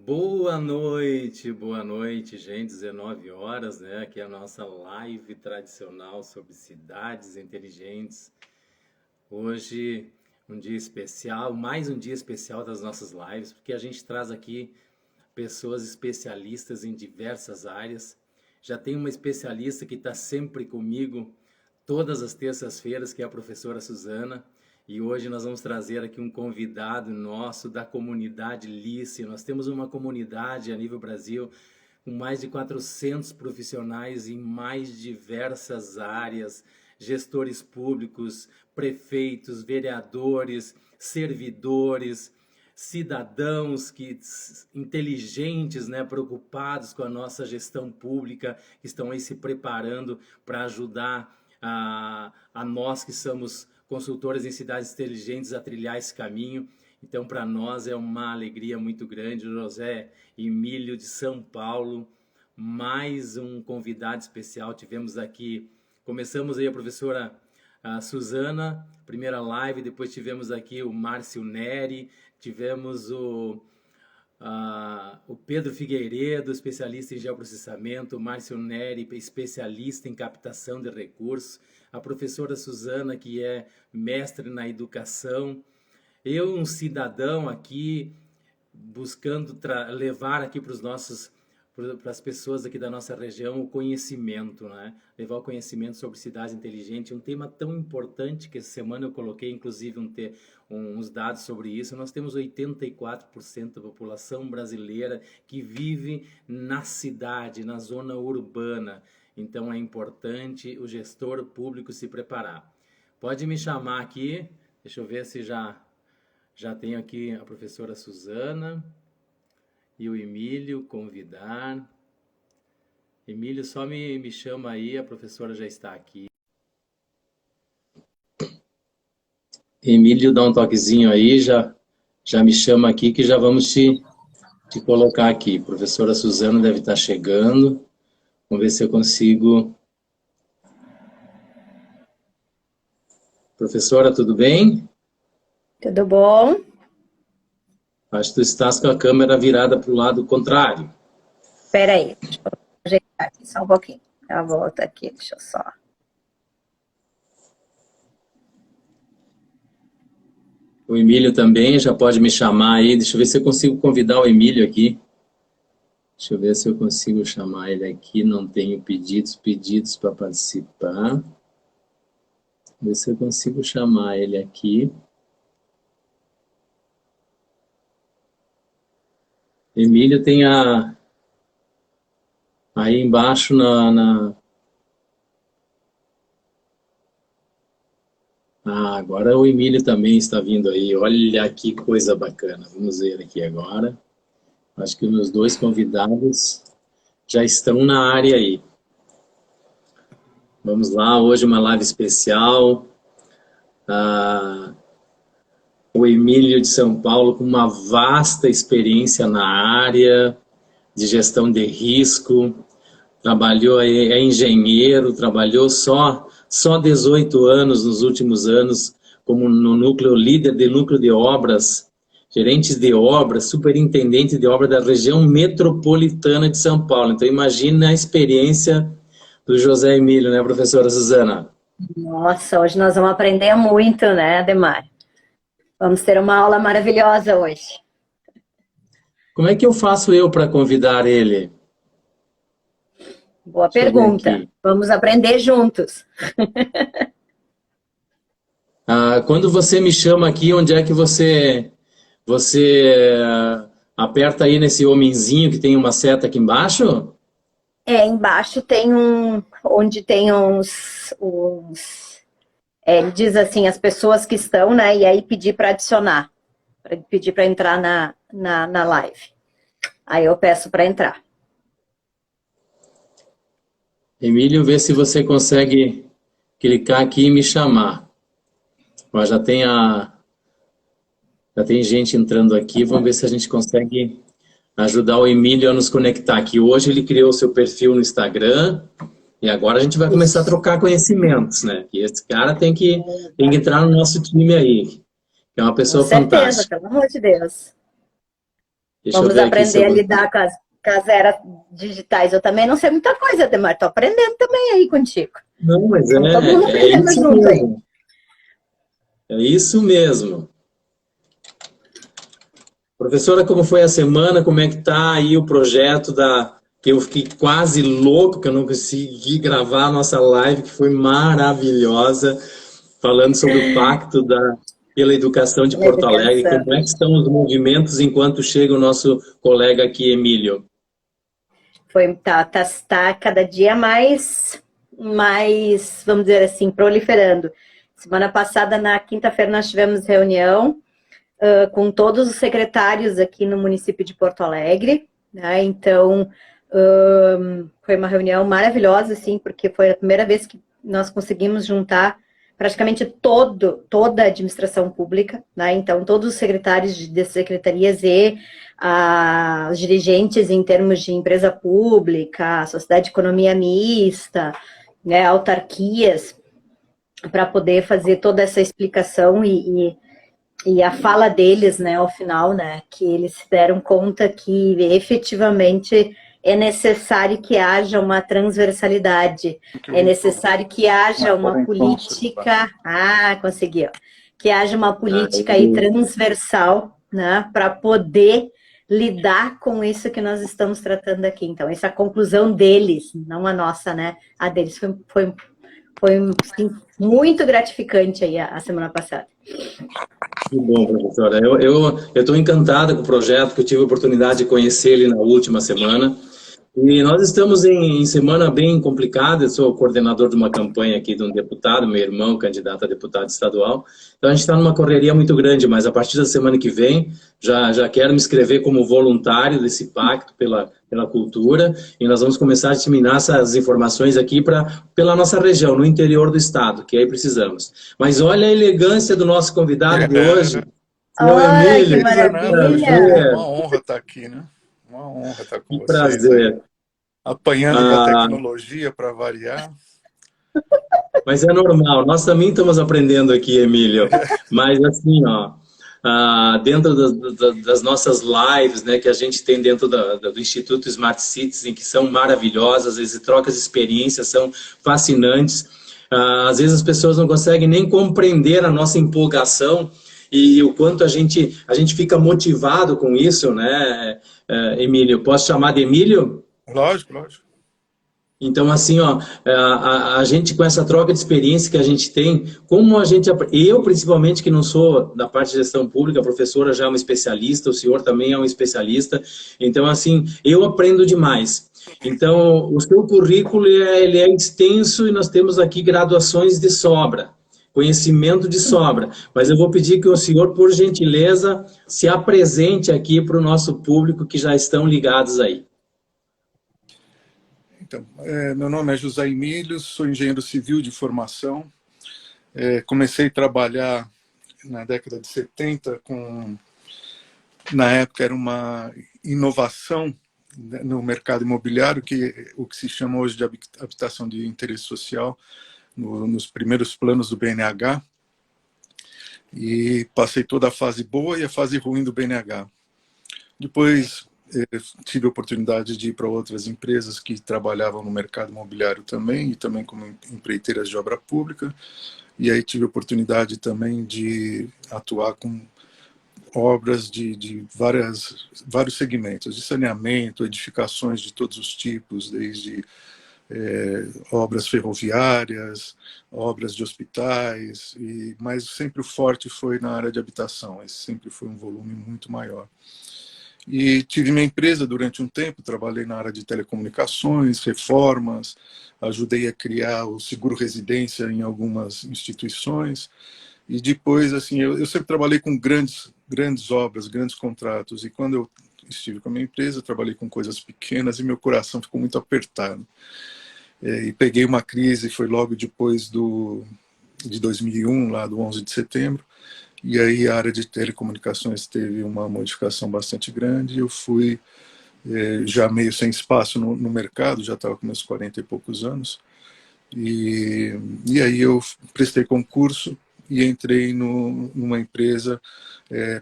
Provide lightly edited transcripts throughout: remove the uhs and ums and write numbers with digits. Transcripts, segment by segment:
Boa noite, gente. 19 horas, né? Aqui é a nossa live tradicional sobre cidades inteligentes. Hoje, um dia especial, mais um dia especial das nossas lives, porque a gente traz aqui pessoas especialistas em diversas áreas. Já tem uma especialista que está sempre comigo todas as terças-feiras, que é a professora Suzana. E hoje nós vamos trazer aqui um convidado nosso da comunidade Lice. Nós temos uma comunidade a nível Brasil com mais de 400 profissionais em mais diversas áreas, gestores públicos, prefeitos, vereadores, servidores, cidadãos inteligentes, né, preocupados com a nossa gestão pública, que estão aí se preparando para ajudar a nós que somos consultores em cidades inteligentes a trilhar esse caminho. Então, para nós é uma alegria muito grande. O José Emílio de São Paulo, mais um convidado especial. Tivemos aqui, começamos aí a professora Suzana, primeira live, depois tivemos aqui o Márcio Neri, tivemos o Pedro Figueiredo, especialista em geoprocessamento, o Márcio Neri, especialista em captação de recursos, a professora Suzana, que é mestre na educação, eu, um cidadão aqui, buscando levar aqui para as pessoas aqui da nossa região o conhecimento, né? Levar o conhecimento sobre cidades inteligentes, um tema tão importante que essa semana eu coloquei, inclusive, uns dados sobre isso. Nós temos 84% da população brasileira que vive na cidade, na zona urbana. Então é importante o gestor público se preparar. Pode me chamar aqui, deixa eu ver se já tenho aqui a professora Suzana e o Emílio, convidar. Emílio, só me chama aí, a professora já está aqui. Emílio, dá um toquezinho aí, já me chama aqui que já vamos te colocar aqui. Professora Suzana deve estar chegando. Vamos ver se eu consigo. Professora, tudo bem? Tudo bom? Acho que tu estás com a câmera virada para o lado contrário. Espera aí, deixa eu ajeitar aqui só um pouquinho. Já volto aqui, deixa eu só. O Emílio também já pode me chamar aí. Deixa eu ver se eu consigo convidar o Emílio aqui. Deixa eu ver se eu consigo chamar ele aqui. Não tenho pedidos para participar. Vou ver se eu consigo chamar ele aqui. Emílio tem aí embaixo agora o Emílio também está vindo aí. Olha que coisa bacana. Vamos ver aqui agora. Acho que os meus dois convidados já estão na área aí. Vamos lá, hoje uma live especial. O Emílio de São Paulo com uma vasta experiência na área de gestão de risco. Trabalhou, é engenheiro, trabalhou só 18 anos nos últimos anos como no líder de núcleo de obras, gerentes de obras, superintendente de obras da região metropolitana de São Paulo. Então, imagina a experiência do José Emílio, né, professora Suzana? Nossa, hoje nós vamos aprender muito, né, Ademar? Vamos ter uma aula maravilhosa hoje. Como é que eu faço para convidar ele? Boa pergunta. Vamos aprender juntos. Quando você me chama aqui, onde é que você aperta aí nesse homenzinho que tem uma seta aqui embaixo? Embaixo tem onde tem ele diz assim, as pessoas que estão, né, e aí pedir para adicionar, pedir para entrar na live. Aí eu peço para entrar. Emílio, vê se você consegue clicar aqui e me chamar. Mas já tem gente entrando aqui, vamos ver se a gente consegue ajudar o Emílio a nos conectar aqui. Hoje ele criou o seu perfil no Instagram e agora a gente vai começar a trocar conhecimentos, né? E esse cara tem que entrar no nosso time aí, que é uma pessoa fantástica. Com certeza, pelo amor de Deus. Deixa eu Vamos ver aqui se aprender a eu... lidar com as eras digitais. Eu também não sei muita coisa, Ademar. Tô aprendendo também aí contigo. Não, mas Vamos todo mundo é aprendendo isso junto aí. mesmo. É isso mesmo. Professora, como foi a semana? Como é que tá aí o projeto da... que eu fiquei quase louco, que eu não consegui gravar a nossa live, que foi maravilhosa, falando sobre o pacto pela educação de Na Porto Alegre. educação. Como é que estão os movimentos enquanto chega o nosso colega aqui, Emílio? Tá cada dia mais, vamos dizer assim, proliferando. Semana passada, na quinta-feira, nós tivemos reunião com todos os secretários aqui no município de Porto Alegre, né? Então, foi uma reunião maravilhosa, assim, porque foi a primeira vez que nós conseguimos juntar praticamente toda a administração pública, né? Então, todos os secretários de secretarias e os dirigentes em termos de empresa pública, sociedade de economia mista, né, autarquias, para poder fazer toda essa explicação e a fala deles, né, ao final, né, que eles se deram conta que efetivamente é necessário que haja uma transversalidade, é necessário que haja uma política, conseguiu, que haja uma política aí transversal, né, para poder lidar com isso que nós estamos tratando aqui. Então, essa conclusão deles, não a nossa, né, a deles foi sim, muito gratificante aí a semana passada. Que bom, professora. Eu estou encantado com o projeto, que eu tive a oportunidade de conhecer ele na última semana. E nós estamos em semana bem complicada. Eu sou coordenador de uma campanha aqui de um deputado, meu irmão, candidato a deputado estadual. Então a gente está numa correria muito grande, mas a partir da semana que vem já quero me inscrever como voluntário desse pacto pela cultura, e nós vamos começar a disseminar essas informações aqui pela nossa região, no interior do estado, que aí precisamos. Mas olha a elegância do nosso convidado de hoje, seu Olha, que Emílio. maravilha! É uma honra estar aqui, né? Uma honra estar com Que vocês aí. prazer. Apanhando da tecnologia para variar. Mas é normal, nós também estamos aprendendo aqui, Emílio. Mas assim, ó, dentro das nossas lives, né, que a gente tem dentro do Instituto Smart Citizen, que são maravilhosas, as trocas de experiências são fascinantes. Às vezes as pessoas não conseguem nem compreender a nossa empolgação e o quanto a gente fica motivado com isso, né, Emílio? Posso chamar de Emílio? Lógico, lógico. Então, assim, ó, a gente com essa troca de experiência que a gente tem, como a gente, eu principalmente que não sou da parte de gestão pública, a professora já é uma especialista, o senhor também é um especialista, então, assim, eu aprendo demais. Então, o seu currículo, ele é extenso e nós temos aqui graduações de sobra, conhecimento de sobra, mas eu vou pedir que o senhor, por gentileza, se apresente aqui para o nosso público que já estão ligados aí. Então, meu nome é José Emílio, sou engenheiro civil de formação. Comecei a trabalhar na década de 70 na época era uma inovação no mercado imobiliário, o que se chama hoje de habitação de interesse social, nos primeiros planos do BNH. E passei toda a fase boa e a fase ruim do BNH. Depois tive a oportunidade de ir para outras empresas que trabalhavam no mercado imobiliário também, e também como empreiteiras de obra pública. E aí tive a oportunidade também de atuar com obras de vários segmentos, de saneamento, edificações de todos os tipos, desde obras ferroviárias, obras de hospitais, mas sempre o forte foi na área de habitação. Esse sempre foi um volume muito maior. E tive minha empresa durante um tempo, trabalhei na área de telecomunicações, reformas, ajudei a criar o seguro residência em algumas instituições. E depois, assim, eu sempre trabalhei com grandes obras, grandes contratos. E quando eu estive com a minha empresa, trabalhei com coisas pequenas e meu coração ficou muito apertado. E peguei uma crise, foi logo depois de 2001, lá do 11 de setembro. E aí a área de telecomunicações teve uma modificação bastante grande. Eu fui já meio sem espaço no mercado, já estava com meus 40 e poucos anos. E aí eu prestei concurso e entrei numa empresa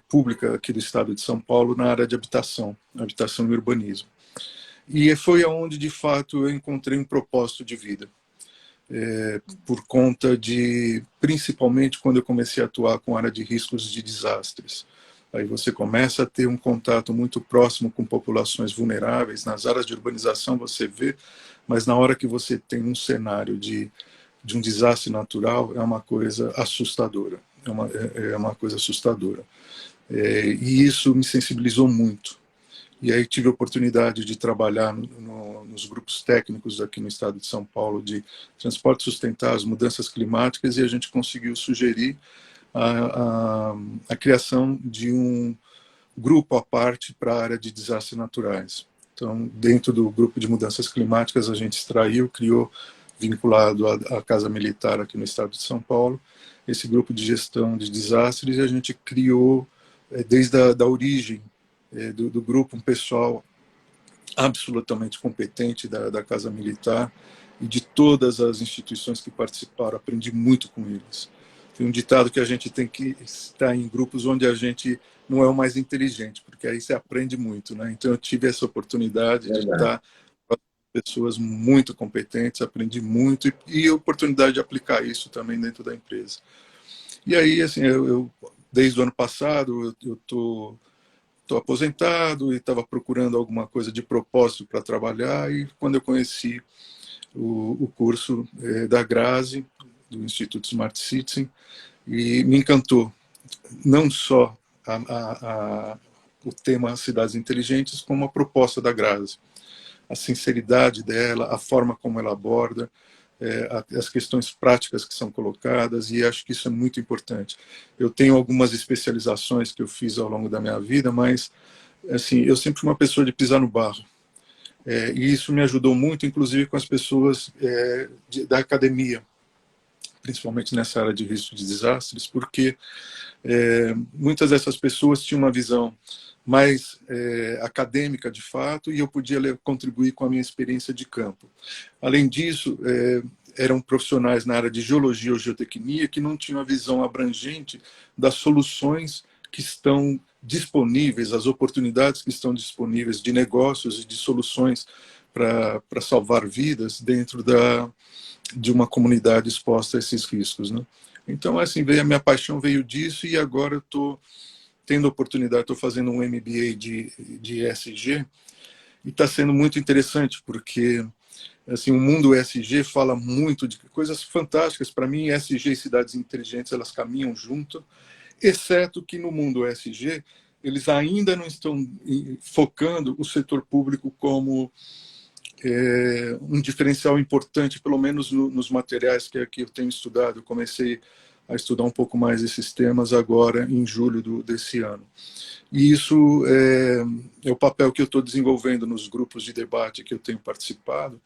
pública aqui do estado de São Paulo na área de habitação e urbanismo. E foi aonde, de fato, eu encontrei um propósito de vida. Por conta de, principalmente quando eu comecei a atuar com a área de riscos de desastres. Aí você começa a ter um contato muito próximo com populações vulneráveis. Nas áreas de urbanização você vê, mas na hora que você tem um cenário de um desastre natural, é uma coisa assustadora. É uma coisa assustadora. E isso me sensibilizou muito. E aí tive a oportunidade de trabalhar nos grupos técnicos aqui no estado de São Paulo de transporte sustentável, mudanças climáticas, e a gente conseguiu sugerir a criação de um grupo à parte para a área de desastres naturais. Então, dentro do grupo de mudanças climáticas, a gente criou, vinculado à Casa Militar aqui no estado de São Paulo, esse grupo de gestão de desastres, e a gente criou, desde a origem do grupo, um pessoal absolutamente competente da Casa Militar e de todas as instituições que participaram. Aprendi muito com eles. Tem um ditado que a gente tem que estar em grupos onde a gente não é o mais inteligente, porque aí você aprende muito, né? Então eu tive essa oportunidade de estar com pessoas muito competentes, aprendi muito e a oportunidade de aplicar isso também dentro da empresa. E aí, assim, eu desde o ano passado, eu estou aposentado e estava procurando alguma coisa de propósito para trabalhar, e quando eu conheci o curso da Grazi, do Instituto Smart Citizen, e me encantou não só o tema Cidades Inteligentes, como a proposta da Grazi, a sinceridade dela, a forma como ela aborda, as questões práticas que são colocadas, e acho que isso é muito importante. Eu tenho algumas especializações que eu fiz ao longo da minha vida, mas assim, eu sempre fui uma pessoa de pisar no barro. E isso me ajudou muito, inclusive com as pessoas da academia, principalmente nessa área de risco de desastres, porque muitas dessas pessoas tinham uma visão mais acadêmica, de fato, e eu podia contribuir com a minha experiência de campo. Além disso, eram profissionais na área de geologia ou geotecnia que não tinham a visão abrangente das soluções que estão disponíveis, as oportunidades que estão disponíveis de negócios e de soluções para salvar vidas dentro de uma comunidade exposta a esses riscos, né? Então, assim, a minha paixão veio disso, e agora eu estou tendo a oportunidade, estou fazendo um MBA de ESG, e está sendo muito interessante, porque assim, o mundo ESG fala muito de coisas fantásticas. Para mim, ESG e cidades inteligentes, elas caminham junto, exceto que no mundo ESG, eles ainda não estão focando o setor público como um diferencial importante, pelo menos nos materiais que aqui eu tenho estudado. Eu comecei a estudar um pouco mais esses temas agora, em julho desse ano. E isso é o papel que eu estou desenvolvendo nos grupos de debate que eu tenho participado,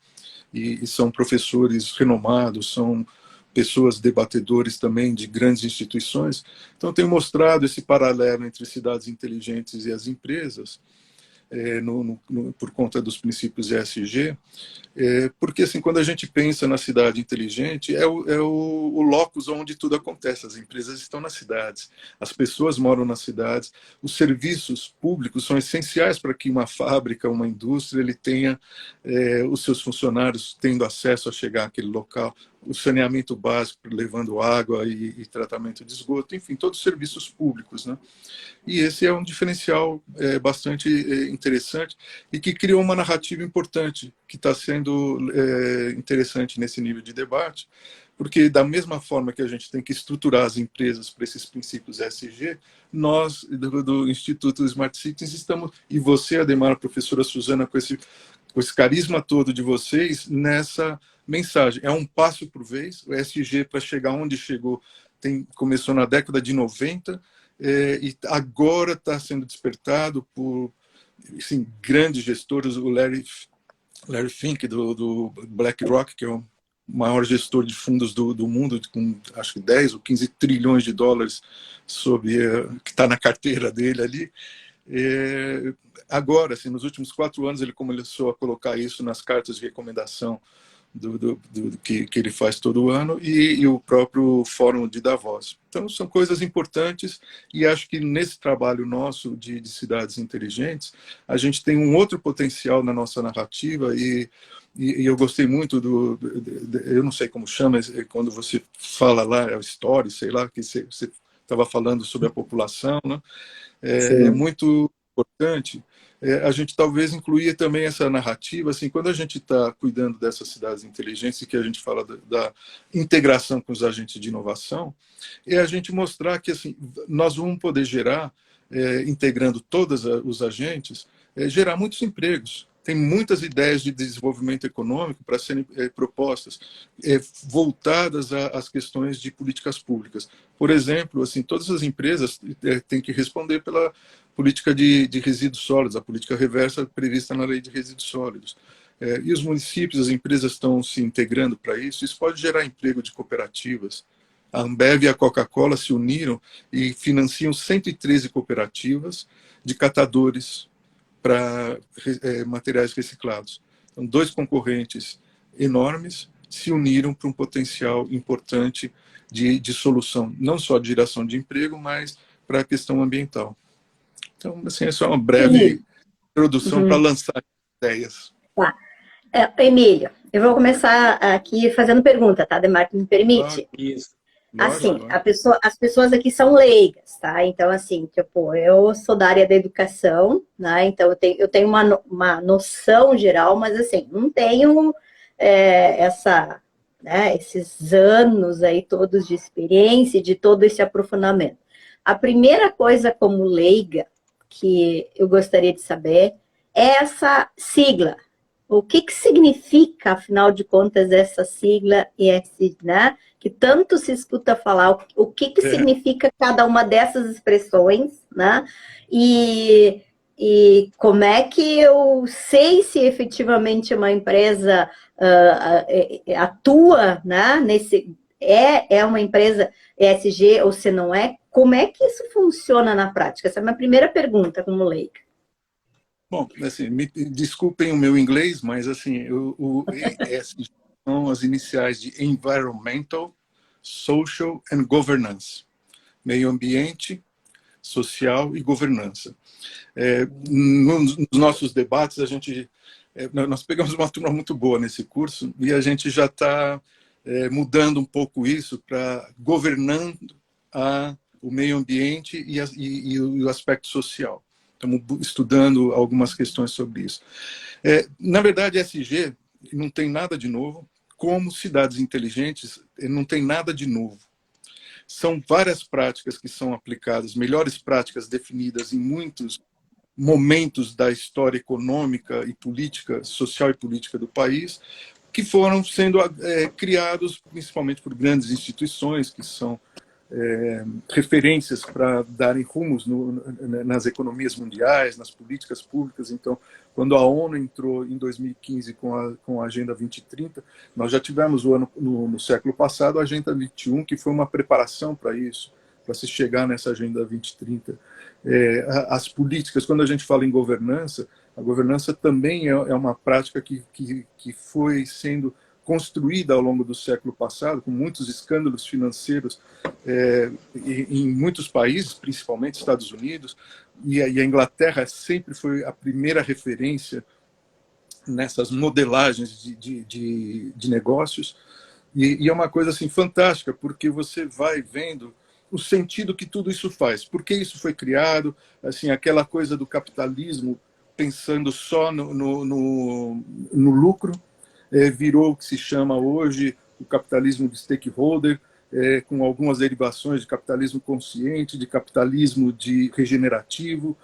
e são professores renomados, são pessoas debatedores também de grandes instituições. Então, eu tenho mostrado esse paralelo entre cidades inteligentes e as empresas, por conta dos princípios ESG, porque assim, quando a gente pensa na cidade inteligente, é o locus onde tudo acontece. As empresas estão nas cidades, as pessoas moram nas cidades, os serviços públicos são essenciais para que uma fábrica, uma indústria, ele tenha os seus funcionários tendo acesso a chegar àquele local, o saneamento básico, levando água e tratamento de esgoto, enfim, todos os serviços públicos, né? E esse é um diferencial bastante interessante, e que criou uma narrativa importante, que está sendo interessante nesse nível de debate, porque da mesma forma que a gente tem que estruturar as empresas para esses princípios ESG, nós, do Instituto Smart Cities, estamos, e você, Ademar, a professora Suzana, com esse carisma todo de vocês, nessa mensagem. É um passo por vez. O ESG, para chegar onde chegou, começou na década de 90, e agora está sendo despertado por assim, grandes gestores. O Larry Fink, do BlackRock, que é o maior gestor de fundos do mundo, com acho que 10 ou 15 trilhões de dólares que está na carteira dele ali. Agora, assim, nos últimos 4 anos, ele começou a colocar isso nas cartas de recomendação que ele faz todo ano, e o próprio Fórum de Davos. Então, são coisas importantes, e acho que nesse trabalho nosso de cidades inteligentes, a gente tem um outro potencial na nossa narrativa, e eu gostei muito eu não sei como chama, quando você fala lá, é o story, sei lá, que você estava falando sobre a população, né? É muito importante a gente talvez incluir também essa narrativa, assim, quando a gente está cuidando dessas cidades inteligentes e que a gente fala da integração com os agentes de inovação, é a gente mostrar que assim, nós vamos poder gerar, integrando todos os agentes, gerar muitos empregos. Tem muitas ideias de desenvolvimento econômico para serem propostas, voltadas às questões de políticas públicas. Por exemplo, assim, todas as empresas têm que responder pela política de resíduos sólidos, a política reversa prevista na lei de resíduos sólidos. E os municípios, as empresas estão se integrando para isso. Isso pode gerar emprego de cooperativas. A Ambev e a Coca-Cola se uniram e financiam 113 cooperativas de catadores para materiais reciclados. Então, dois concorrentes enormes se uniram para um potencial importante de solução, não só de geração de emprego, mas para a questão ambiental. Então, assim, é só uma breve introdução para lançar ideias. Tá. Emílio, eu vou começar aqui fazendo pergunta, tá, Demarco, me permite? Isso. Assim, as pessoas aqui são leigas, tá? Então, assim, tipo, eu sou da área da educação, né? Então, eu tenho uma noção geral, mas, assim, não tenho esses anos aí todos de experiência, de todo esse aprofundamento. A primeira coisa como leiga que eu gostaria de saber é essa sigla. O que significa, afinal de contas, essa sigla ESG, né? Que tanto se escuta falar, o que significa cada uma dessas expressões, né? E como é que eu sei se efetivamente uma empresa atua, né? É uma empresa ESG ou se não é? Como é que isso funciona na prática? Essa é a minha primeira pergunta como leiga. Bom, assim, me desculpem o meu inglês, mas assim, o ESG são as iniciais de Environmental, Social and Governance. Meio ambiente, social e governança. Nos nossos debates, nós pegamos uma turma muito boa nesse curso e a gente já está mudando um pouco isso para governando o meio ambiente e o aspecto social. Estamos estudando algumas questões sobre isso. Na verdade, ESG não tem nada de novo, como cidades inteligentes não tem nada de novo. São várias práticas que são aplicadas, melhores práticas definidas em muitos momentos da história econômica e política, social e política do país, que foram sendo criados principalmente por grandes instituições que são referências para darem rumos nas economias mundiais, nas políticas públicas. Então, quando a ONU entrou em 2015 com a Agenda 2030, nós já tivemos no século passado a Agenda 21, que foi uma preparação para isso, para se chegar nessa Agenda 2030. As políticas, quando a gente fala em governança, a governança também é uma prática que foi sendo construída ao longo do século passado, com muitos escândalos financeiros em muitos países, principalmente Estados Unidos, e a Inglaterra sempre foi a primeira referência nessas modelagens de negócios, e é uma coisa assim fantástica, porque você vai vendo o sentido que tudo isso faz, por que isso foi criado, assim, aquela coisa do capitalismo pensando só no lucro, virou o que se chama hoje o capitalismo de stakeholder, com algumas derivações de capitalismo consciente, de capitalismo de regenerativo,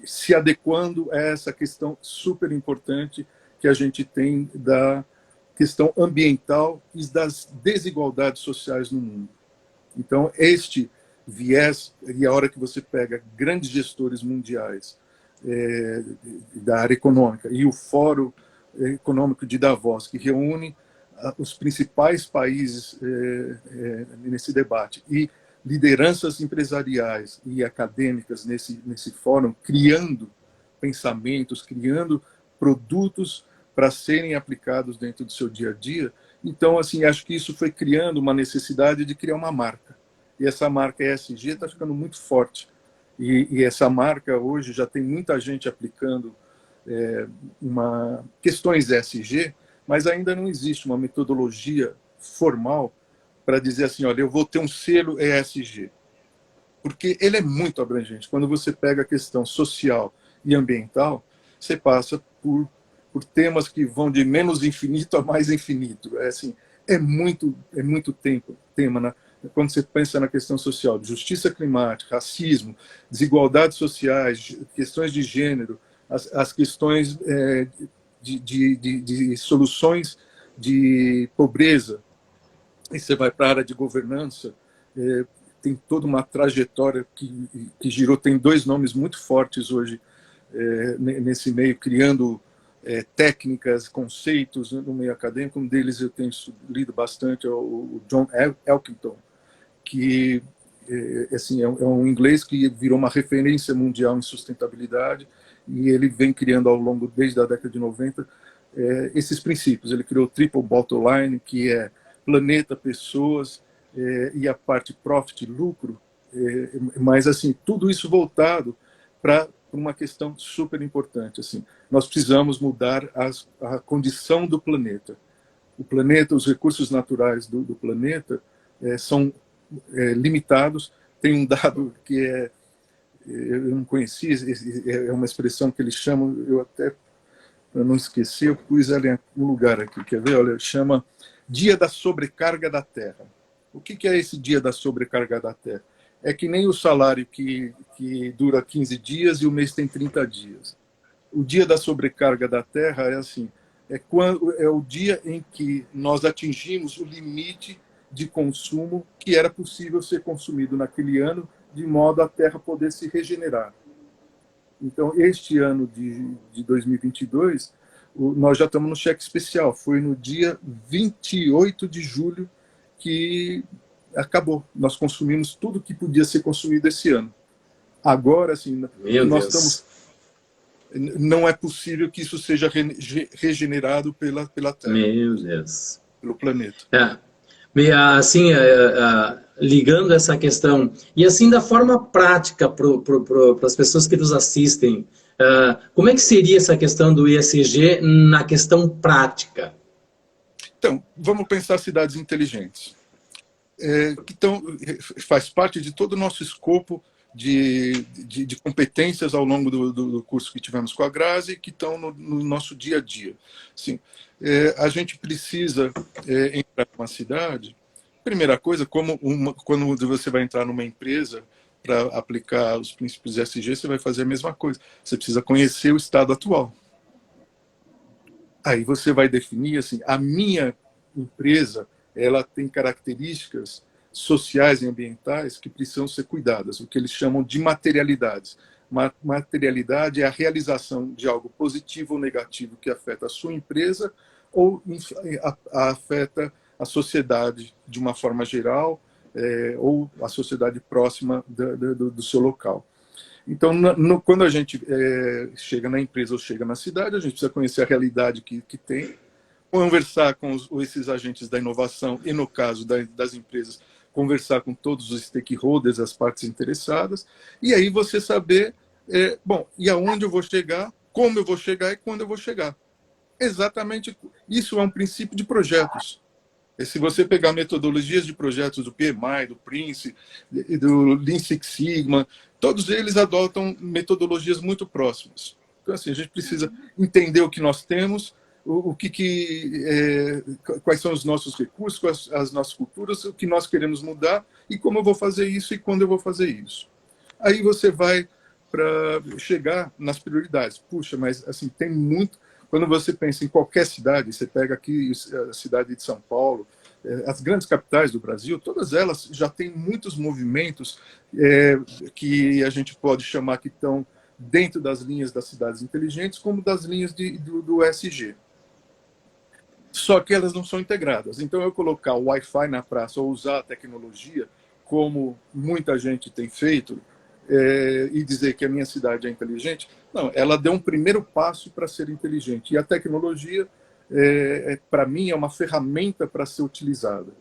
se adequando a essa questão super importante que a gente tem da questão ambiental e das desigualdades sociais no mundo. Então, este viés, e a hora que você pega grandes gestores mundiais da área econômica e o Fórum Econômico de Davos, que reúne os principais países nesse debate, e lideranças empresariais e acadêmicas nesse fórum, criando pensamentos, criando produtos para serem aplicados dentro do seu dia a dia, Então, assim, acho que isso foi criando uma necessidade de criar uma marca. E essa marca ESG está ficando muito forte. E essa marca hoje já tem muita gente aplicando questões ESG, mas ainda não existe uma metodologia formal para dizer assim, olha, eu vou ter um selo ESG. Porque ele é muito abrangente. Quando você pega a questão social e ambiental, você passa por temas que vão de menos infinito a mais infinito. Assim, é muito tema, né? Quando você pensa na questão social, de justiça climática, racismo, desigualdades sociais, questões de gênero, as questões de soluções de pobreza, e você vai para a área de governança, tem toda uma trajetória que girou, tem dois nomes muito fortes hoje nesse meio, criando técnicas, conceitos no meio acadêmico. Um deles eu tenho lido bastante, é o John Elkington, que assim, é um inglês que virou uma referência mundial em sustentabilidade, e ele vem criando ao longo, desde a década de 90, esses princípios. Ele criou o Triple Bottom Line, que é planeta, pessoas, e a parte profit, lucro, mas assim, tudo isso voltado para uma questão super importante. Assim, nós precisamos mudar a condição do planeta. O planeta, os recursos naturais do planeta são limitados. Tem um dado que eu não conhecia, é uma expressão que eles chamam, eu até, para não esquecer, eu pus ela em um lugar aqui, quer ver? Olha, chama Dia da Sobrecarga da Terra. O que é esse dia da sobrecarga da Terra? É que nem o salário que dura 15 dias e o mês tem 30 dias. O dia da sobrecarga da Terra é assim, é o dia em que nós atingimos o limite de consumo que era possível ser consumido naquele ano, de modo a Terra poder se regenerar. Então, este ano de 2022, nós já estamos no cheque especial. Foi no dia 28 de julho que acabou. Nós consumimos tudo que podia ser consumido esse ano. Agora, assim, não é possível que isso seja regenerado pela Terra. Meu Deus. Pelo planeta. Assim, ligando essa questão, e assim da forma prática para as pessoas que nos assistem, como é que seria essa questão do ESG na questão prática? Então, vamos pensar cidades inteligentes. Faz parte de todo o nosso escopo de competências ao longo do curso que tivemos com a Grazi, que estão no nosso dia a dia. Sim, a gente precisa entrar numa cidade. Primeira coisa, quando você vai entrar numa empresa para aplicar os princípios ESG, você vai fazer a mesma coisa. Você precisa conhecer o estado atual. Aí você vai definir assim: a minha empresa, ela tem características sociais e ambientais que precisam ser cuidadas, o que eles chamam de materialidades. Materialidade é a realização de algo positivo ou negativo que afeta a sua empresa ou afeta a sociedade de uma forma geral, ou a sociedade próxima do seu local. Então, quando a gente chega na empresa ou chega na cidade, a gente precisa conhecer a realidade que tem, conversar com esses agentes da inovação e, no caso das empresas, conversar com todos os stakeholders, as partes interessadas, e aí você saber, e aonde eu vou chegar, como eu vou chegar e quando eu vou chegar. Exatamente, isso é um princípio de projetos. E se você pegar metodologias de projetos do PMI, do Prince, do Lean Six Sigma, todos eles adotam metodologias muito próximas. Então, assim, a gente precisa entender o que nós temos, quais são os nossos recursos, quais as nossas culturas, o que nós queremos mudar e como eu vou fazer isso e quando eu vou fazer isso. Aí você vai para chegar nas prioridades. Puxa, mas assim, tem muito... Quando você pensa em qualquer cidade, você pega aqui a cidade de São Paulo, as grandes capitais do Brasil, todas elas já têm muitos movimentos que a gente pode chamar que estão dentro das linhas das cidades inteligentes, como das linhas do ESG. Só que elas não são integradas. Então, eu colocar o Wi-Fi na praça ou usar a tecnologia, como muita gente tem feito, e dizer que a minha cidade é inteligente, não, ela deu um primeiro passo para ser inteligente. E a tecnologia para mim, é uma ferramenta para ser utilizada.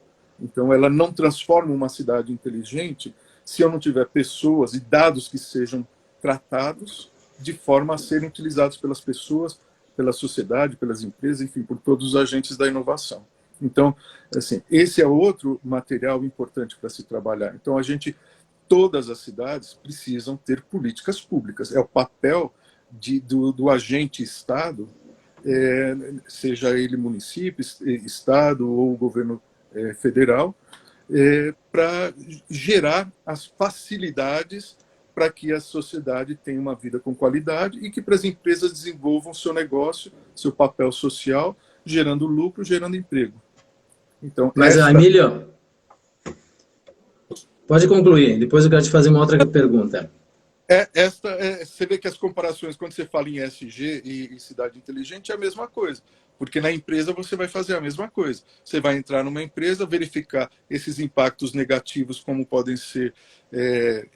Então, ela não transforma uma cidade inteligente se eu não tiver pessoas e dados que sejam tratados de forma a serem utilizados pelas pessoas, pela sociedade, pelas empresas, enfim, por todos os agentes da inovação. Então, assim, esse é outro material importante para se trabalhar. Então, todas as cidades precisam ter políticas públicas. É o papel do agente Estado, seja ele município, Estado ou governo federal, para gerar as facilidades para que a sociedade tenha uma vida com qualidade e que para as empresas desenvolvam seu negócio, seu papel social, gerando lucro, gerando emprego. Então, mas, Emílio, pode concluir, depois eu quero te fazer uma outra pergunta. Você vê que as comparações, quando você fala em ESG e cidade inteligente, é a mesma coisa. Porque na empresa você vai fazer a mesma coisa. Você vai entrar numa empresa, verificar esses impactos negativos, como podem ser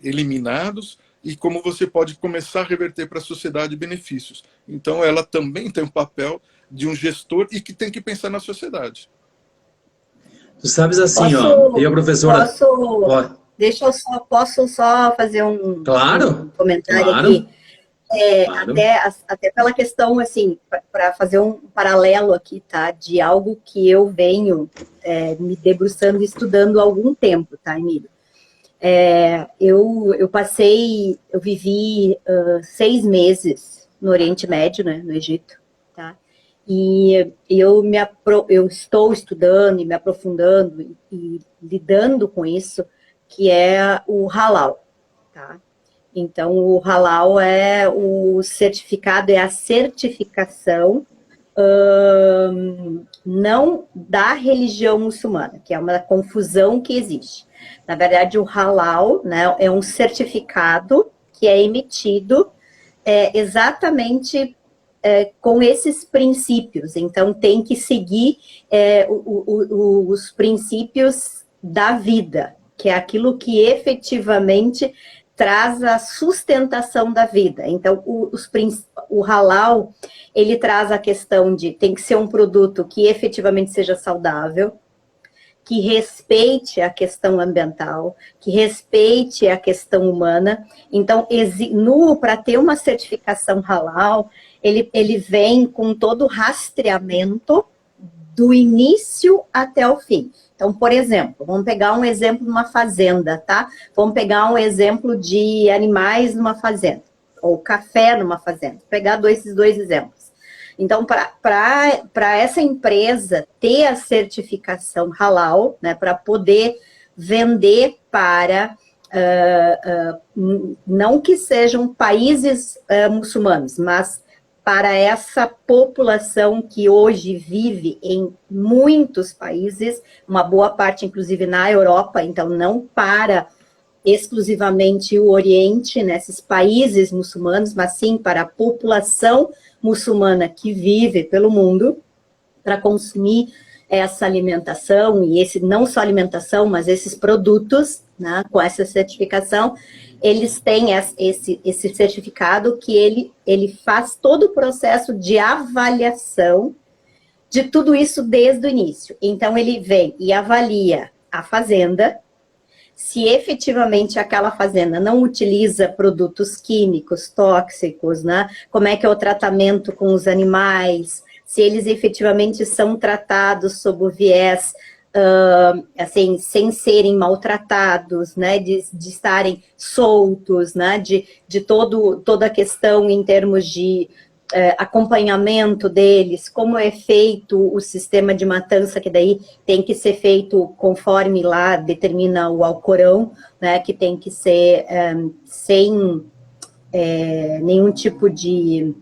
eliminados, e como você pode começar a reverter para a sociedade benefícios. Então, ela também tem um papel de um gestor e que tem que pensar na sociedade. Tu sabes assim, eu, professora... Posso só fazer um comentário claro. aqui? Até pela questão, assim, para fazer um paralelo aqui, tá? De algo que eu venho me debruçando e estudando há algum tempo, tá, Emílio? Eu vivi 6 meses no Oriente Médio, né, no Egito, tá? E eu estou estudando e me aprofundando e lidando com isso, que é o halal, tá? Então, o halal é o certificado, é a certificação não da religião muçulmana, que é uma confusão que existe. Na verdade, o halal, né, é um certificado que é emitido exatamente com esses princípios. Então, tem que seguir os princípios da vida, que é aquilo que efetivamente traz a sustentação da vida. Então, o halal, ele traz a questão de tem que ser um produto que efetivamente seja saudável, que respeite a questão ambiental, que respeite a questão humana. Então, para ter uma certificação halal, ele vem com todo o rastreamento do início até o fim. Então, por exemplo, vamos pegar um exemplo numa fazenda, tá? Vamos pegar um exemplo de animais numa fazenda, ou café numa fazenda. Vou pegar esses dois exemplos. Então, para essa empresa ter a certificação halal, né, para poder vender para, não que sejam países muçulmanos, mas para essa população que hoje vive em muitos países, uma boa parte, inclusive, na Europa, então não para exclusivamente o Oriente, nesses países muçulmanos, mas sim para a população muçulmana que vive pelo mundo, para consumir essa alimentação, e não só alimentação, mas esses produtos, né, com essa certificação, eles têm esse certificado que ele faz todo o processo de avaliação de tudo isso desde o início. Então, ele vem e avalia a fazenda, se efetivamente aquela fazenda não utiliza produtos químicos, tóxicos, né? Como é que é o tratamento com os animais, se eles efetivamente são tratados sob o viés assim, sem serem maltratados, né, de estarem soltos, né, de toda a questão em termos de acompanhamento deles, como é feito o sistema de matança, que daí tem que ser feito conforme lá determina o Alcorão, né, que tem que ser sem nenhum tipo de...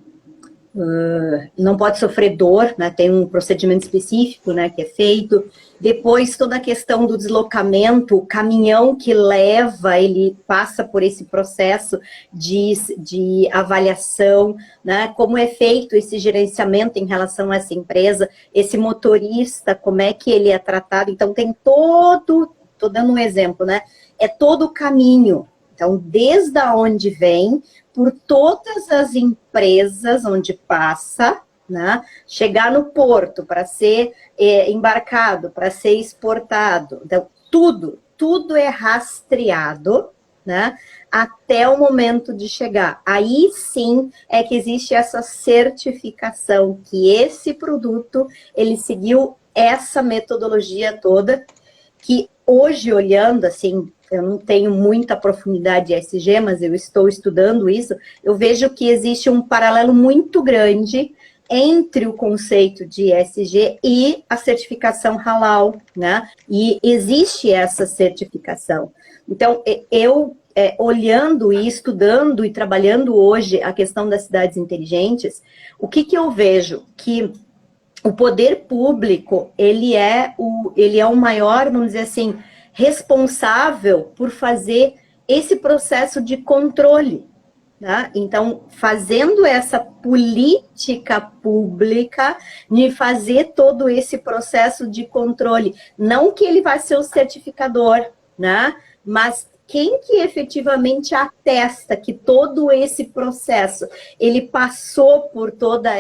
não pode sofrer dor, né, tem um procedimento específico, né, que é feito. Depois, toda a questão do deslocamento, o caminhão que leva, ele passa por esse processo de avaliação, né, como é feito esse gerenciamento em relação a essa empresa, esse motorista, como é que ele é tratado. Então, tem estou dando um exemplo, né, é todo o caminho. Então, desde onde vem, por todas as empresas onde passa, né? Chegar no porto para ser embarcado, para ser exportado. Então, tudo é rastreado, né? Até o momento de chegar. Aí sim é que existe essa certificação que esse produto, ele seguiu essa metodologia toda, que hoje, olhando, assim, eu não tenho muita profundidade de ESG, mas eu estou estudando isso, eu vejo que existe um paralelo muito grande entre o conceito de ESG e a certificação halal, né? E existe essa certificação. Então, eu olhando e estudando e trabalhando hoje a questão das cidades inteligentes, o que eu vejo? Que o poder público, ele é o maior, vamos dizer assim, responsável por fazer esse processo de controle. Tá? Então, fazendo essa política pública de fazer todo esse processo de controle, não que ele vai ser o certificador, né? Mas quem que efetivamente atesta que todo esse processo, ele passou por toda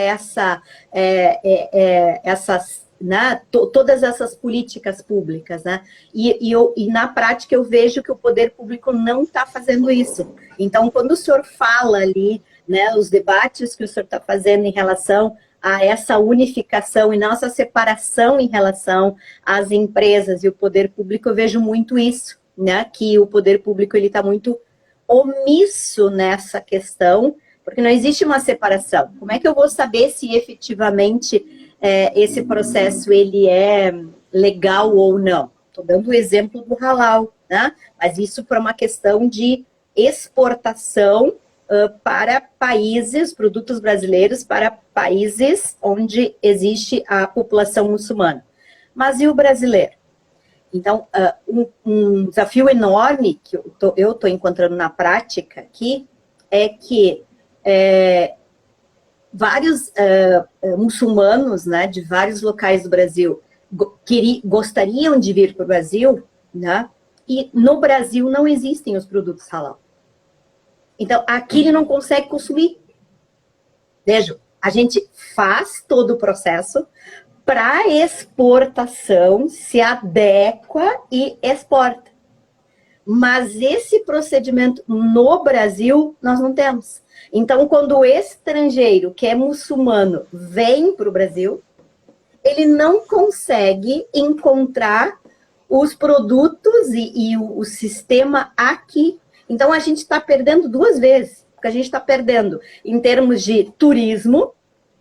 né, todas essas políticas públicas, né? E na prática eu vejo que o poder público não está fazendo isso. Então, quando o senhor fala ali, né, os debates que o senhor está fazendo em relação a essa unificação e não essa separação em relação às empresas e o poder público, eu vejo muito isso, né? Que o poder público ele está muito omisso nessa questão, porque não existe uma separação. Como é que eu vou saber se efetivamente esse processo ele é legal ou não? Estou dando o exemplo do halal, né? Mas isso para uma questão de exportação para países, produtos brasileiros para países onde existe a população muçulmana. Mas e o brasileiro? Então, um desafio enorme que eu estou encontrando na prática aqui é que vários muçulmanos, né, de vários locais do Brasil gostariam de vir para o Brasil, né, e no Brasil não existem os produtos halal. Então, aqui ele não consegue consumir. Vejam, a gente faz todo o processo para exportação, se adequa e exporta. Mas esse procedimento no Brasil, nós não temos. Então, quando o estrangeiro, que é muçulmano, vem para o Brasil, ele não consegue encontrar os produtos e o sistema aqui. Então, a gente está perdendo duas vezes. Porque a gente está perdendo em termos de turismo,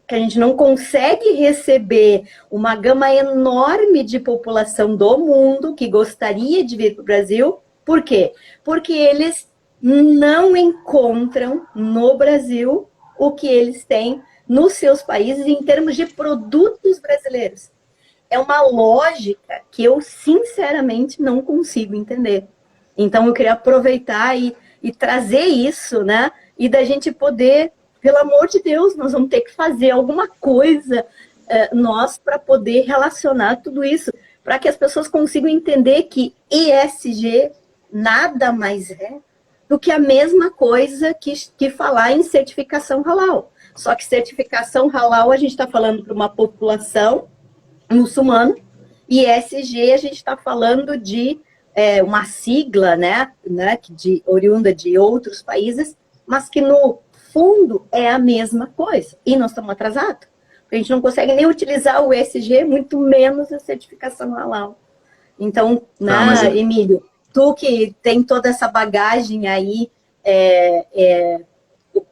que a gente não consegue receber uma gama enorme de população do mundo que gostaria de vir para o Brasil. Por quê? Porque eles não encontram no Brasil o que eles têm nos seus países em termos de produtos brasileiros. É uma lógica que eu, sinceramente, não consigo entender. Então, eu queria aproveitar e trazer isso, né? E da gente poder, pelo amor de Deus, nós vamos ter que fazer alguma coisa nós para poder relacionar tudo isso, para que as pessoas consigam entender que ESG nada mais é do que a mesma coisa que falar em certificação halal. Só que certificação halal a gente está falando para uma população muçulmana, e ESG a gente está falando de uma sigla, né, oriunda de outros países, mas que no fundo é a mesma coisa. E nós estamos atrasados. A gente não consegue nem utilizar o ESG, muito menos a certificação halal. Então, Emílio, tu que tem toda essa bagagem aí, o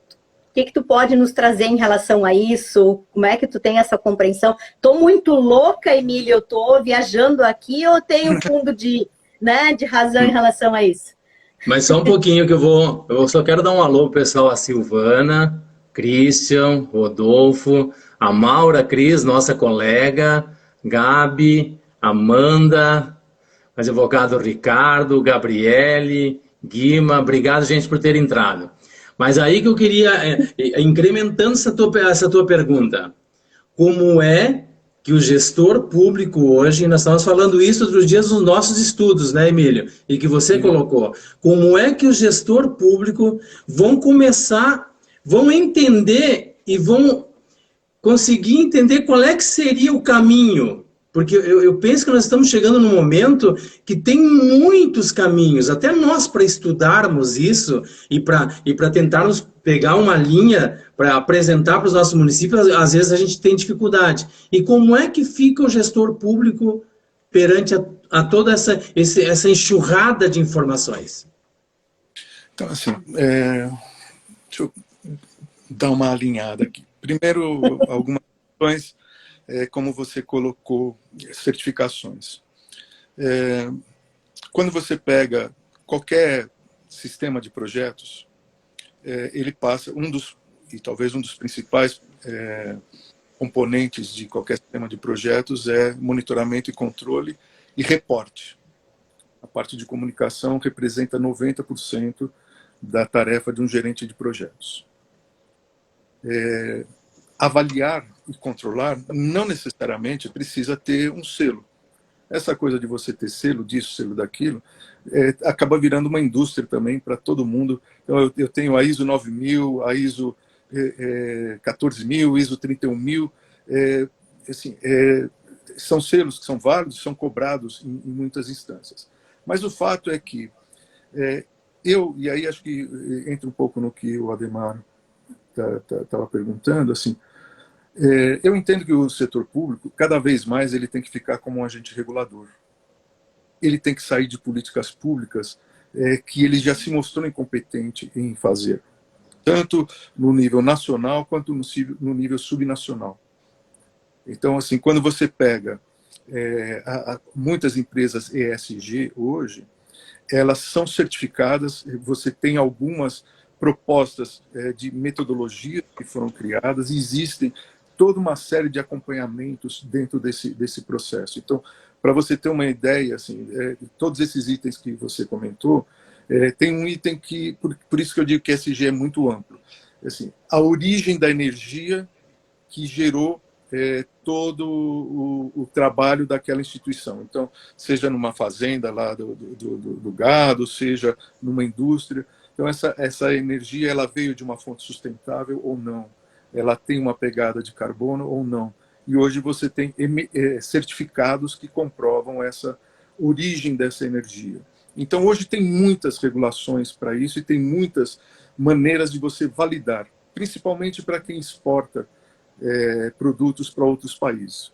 que tu pode nos trazer em relação a isso? Como é que tu tem essa compreensão? Estou muito louca, Emílio, eu estou viajando aqui ou tenho fundo de razão em relação a isso? Mas só um pouquinho que eu só quero dar um alô pro pessoal, a Silvana, Christian, Rodolfo, a Maura Cris, nossa colega, Gabi, Amanda, advogado Ricardo, Gabriele, Guima, obrigado, gente, por ter entrado. Mas aí que eu queria, incrementando essa tua pergunta, como é que o gestor público hoje, nós estamos falando isso outros dias nos nossos estudos, né, Emílio? E que você colocou. Como é que o gestor público vão entender e vão conseguir entender qual é que seria o caminho. Porque eu penso que nós estamos chegando num momento que tem muitos caminhos, até nós para estudarmos isso e para tentarmos pegar uma linha para apresentar para os nossos municípios, às vezes a gente tem dificuldade. E como é que fica o gestor público perante a toda essa enxurrada de informações? Então, assim, deixa eu dar uma alinhada aqui. Primeiro, algumas questões, como você colocou, certificações. Quando você pega qualquer sistema de projetos, ele passa, e talvez um dos principais componentes de qualquer sistema de projetos é monitoramento e controle e reporte. A parte de comunicação representa 90% da tarefa de um gerente de projetos. Avaliar e controlar não necessariamente precisa ter um selo. Essa coisa de você ter selo disso, selo daquilo, acaba virando uma indústria também para todo mundo. Então, eu tenho a ISO 9000, a ISO 14000, ISO 31000. Assim, são selos que são válidos, são cobrados em muitas instâncias. Mas o fato é que e aí acho que entra um pouco no que o Ademar estava perguntando, assim, eu entendo que o setor público, cada vez mais, ele tem que ficar como um agente regulador. Ele tem que sair de políticas públicas que ele já se mostrou incompetente em fazer, tanto no nível nacional quanto no nível subnacional. Então, assim, quando você pega muitas empresas ESG hoje, elas são certificadas, você tem algumas propostas de metodologia que foram criadas, existem toda uma série de acompanhamentos dentro desse processo. Então, para você ter uma ideia, assim, todos esses itens que você comentou, tem um item que, por isso que eu digo que ESG é muito amplo, assim, a origem da energia que gerou todo o trabalho daquela instituição. Então, seja numa fazenda lá do gado, seja numa indústria. Então, essa energia ela veio de uma fonte sustentável ou não? Ela tem uma pegada de carbono ou não? E hoje você tem certificados que comprovam essa origem dessa energia. Então, hoje tem muitas regulações para isso e tem muitas maneiras de você validar, principalmente para quem exporta produtos para outros países.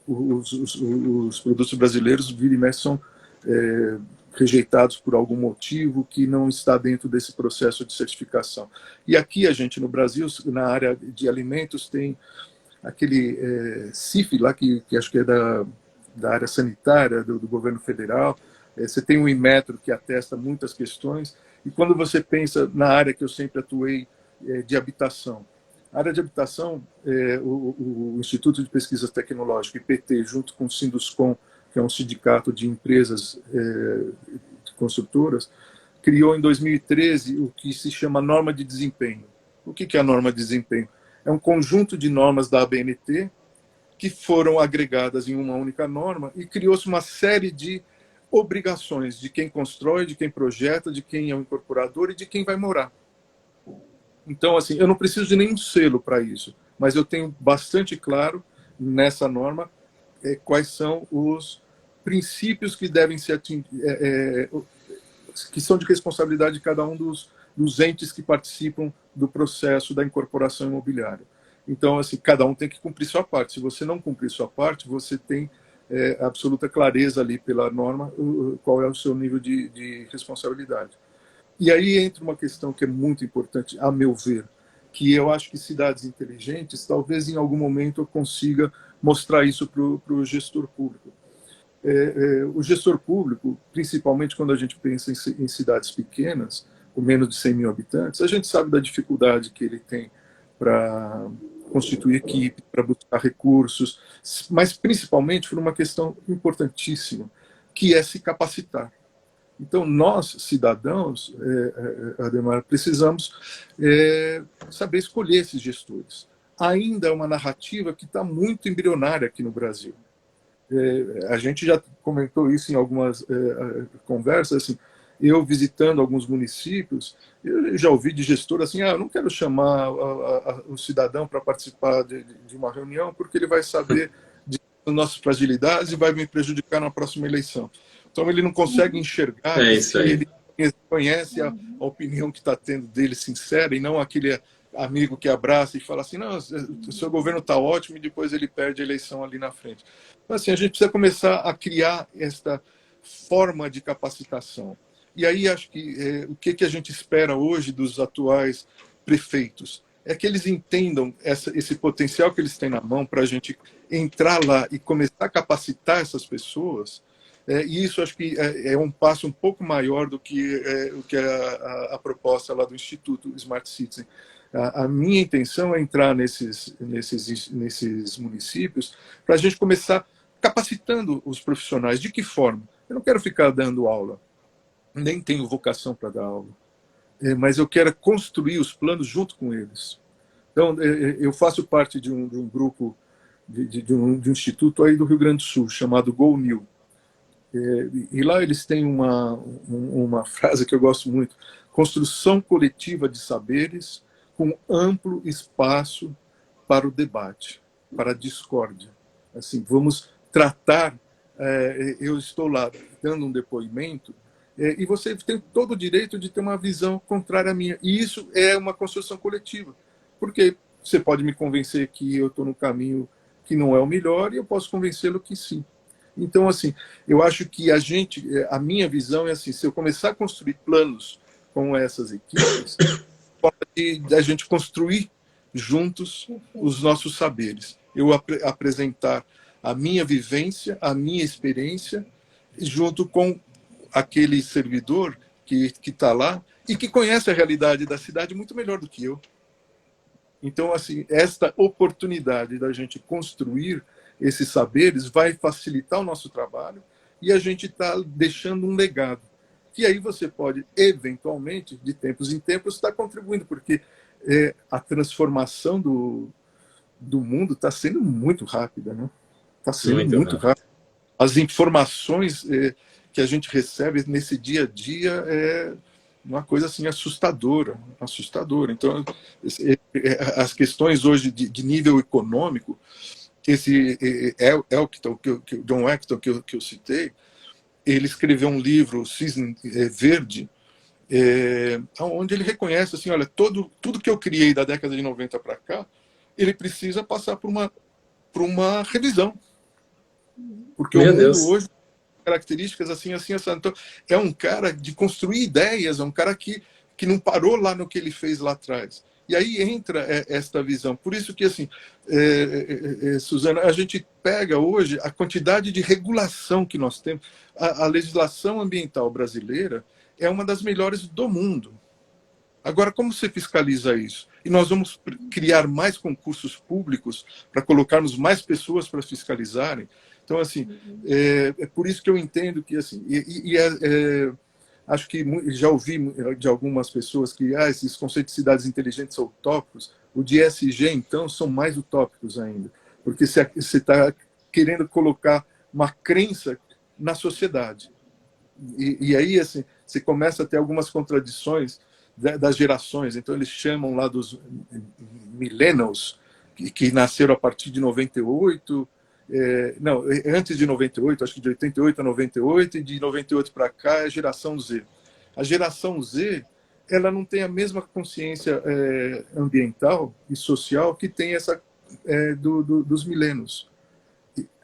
Os produtos brasileiros, vira e mexe, são rejeitados por algum motivo que não está dentro desse processo de certificação. E aqui a gente, no Brasil, na área de alimentos, tem aquele CIF lá, que acho que é da área sanitária do governo federal. Você tem o Inmetro, que atesta muitas questões. E quando você pensa na área que eu sempre atuei, de habitação, a área de habitação, o Instituto de Pesquisas Tecnológicas, IPT, junto com o Sinduscom, que é um sindicato de empresas de construtoras, criou em 2013 o que se chama norma de desempenho. O que é a norma de desempenho? É um conjunto de normas da ABNT que foram agregadas em uma única norma e criou-se uma série de obrigações de quem constrói, de quem projeta, de quem é o incorporador e de quem vai morar. Então, assim, eu não preciso de nenhum selo para isso, mas eu tenho bastante claro nessa norma quais são os princípios que devem ser que são de responsabilidade de cada um dos entes que participam do processo da incorporação imobiliária. Então, assim, cada um tem que cumprir sua parte. Se você não cumprir sua parte, você tem absoluta clareza ali pela norma qual é o seu nível de responsabilidade. E aí entra uma questão que é muito importante, a meu ver, que eu acho que cidades inteligentes, talvez em algum momento eu consiga mostrar isso para o gestor público. O gestor público, principalmente quando a gente pensa em cidades pequenas, com menos de 100 mil habitantes, a gente sabe da dificuldade que ele tem para constituir equipe, para buscar recursos, mas principalmente por uma questão importantíssima, que é se capacitar. Então, nós, cidadãos, Ademar, precisamos saber escolher esses gestores. Ainda é uma narrativa que está muito embrionária aqui no Brasil. A gente já comentou isso em algumas conversas. Assim, eu visitando alguns municípios, eu já ouvi de gestor assim, eu não quero chamar o cidadão para participar de uma reunião, porque ele vai saber de nossas fragilidades e vai me prejudicar na próxima eleição. Então ele não consegue enxergar isso aí. ele conhece a opinião que está tendo dele sincera e não aquele amigo que abraça e fala assim, não, o seu governo está ótimo, e depois ele perde a eleição ali na frente. Então, assim, a gente precisa começar a criar esta forma de capacitação. E aí acho que o que a gente espera hoje dos atuais prefeitos é que eles entendam esse potencial que eles têm na mão para a gente entrar lá e começar a capacitar essas pessoas. E isso acho que é um passo um pouco maior do que a proposta lá do Instituto Smart Citizen. A minha intenção é entrar nesses municípios para a gente começar capacitando os profissionais. De que forma? Eu não quero ficar dando aula, nem tenho vocação para dar aula, mas eu quero construir os planos junto com eles. Então, eu faço parte de um grupo, de um instituto aí do Rio Grande do Sul, chamado GoNew. E lá eles têm uma frase que eu gosto muito: construção coletiva de saberes com amplo espaço para o debate, para a discórdia. Assim, vamos tratar, eu estou lá dando um depoimento, e você tem todo o direito de ter uma visão contrária à minha. E isso é uma construção coletiva, porque você pode me convencer que eu estou no caminho que não é o melhor, e eu posso convencê-lo que sim. Então, assim, eu acho que a minha visão é assim: se eu começar a construir planos com essas equipes, pode a gente construir juntos os nossos saberes. Eu apresentar a minha vivência, a minha experiência, junto com aquele servidor que está lá e que conhece a realidade da cidade muito melhor do que eu. Então, assim, esta oportunidade da gente construir esses saberes vai facilitar o nosso trabalho, e a gente está deixando um legado que aí você pode, eventualmente, de tempos em tempos, estar contribuindo, porque a transformação do mundo está sendo muito rápida, né? Está sendo muito rápida. As informações que a gente recebe nesse dia a dia é uma coisa assim assustadora. Então, as questões hoje de nível econômico, esse John Acton que eu citei, ele escreveu um livro, Cisne Verde, onde ele reconhece assim, olha, tudo que eu criei da década de 90 para cá, ele precisa passar por uma revisão. Porque o mundo hoje tem características assim. Então, é um cara de construir ideias, é um cara que não parou lá no que ele fez lá atrás. E aí entra esta visão. Por isso que, assim, Suzana, a gente pega hoje a quantidade de regulação que nós temos. A legislação ambiental brasileira é uma das melhores do mundo. Agora, como você fiscaliza isso? E nós vamos criar mais concursos públicos para colocarmos mais pessoas para fiscalizarem. Então, assim, é por isso que eu entendo que, assim, acho que já ouvi de algumas pessoas que esses conceitos de cidades inteligentes são utópicos. O de ESG, então, são mais utópicos ainda, porque você está querendo colocar uma crença na sociedade. E aí, assim, você começa a ter algumas contradições das gerações. Então, eles chamam lá dos millennials, que nasceram a partir de 98, não, antes de 98, acho que de 88 a 98, e de 98 para cá é a geração Z. A geração Z, ela não tem a mesma consciência ambiental e social que tem essa dos milênios.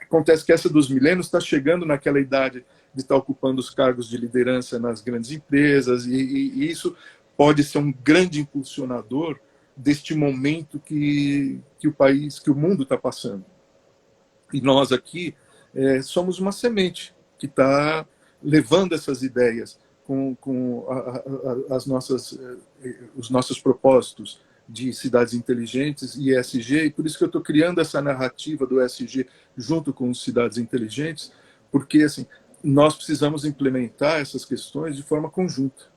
Acontece que essa dos milênios está chegando naquela idade de estar ocupando os cargos de liderança nas grandes empresas, e isso pode ser um grande impulsionador deste momento que o mundo está passando. E nós aqui somos uma semente que está levando essas ideias com os nossos propósitos de cidades inteligentes e ESG, e por isso que eu estou criando essa narrativa do ESG junto com os cidades inteligentes, porque assim, nós precisamos implementar essas questões de forma conjunta.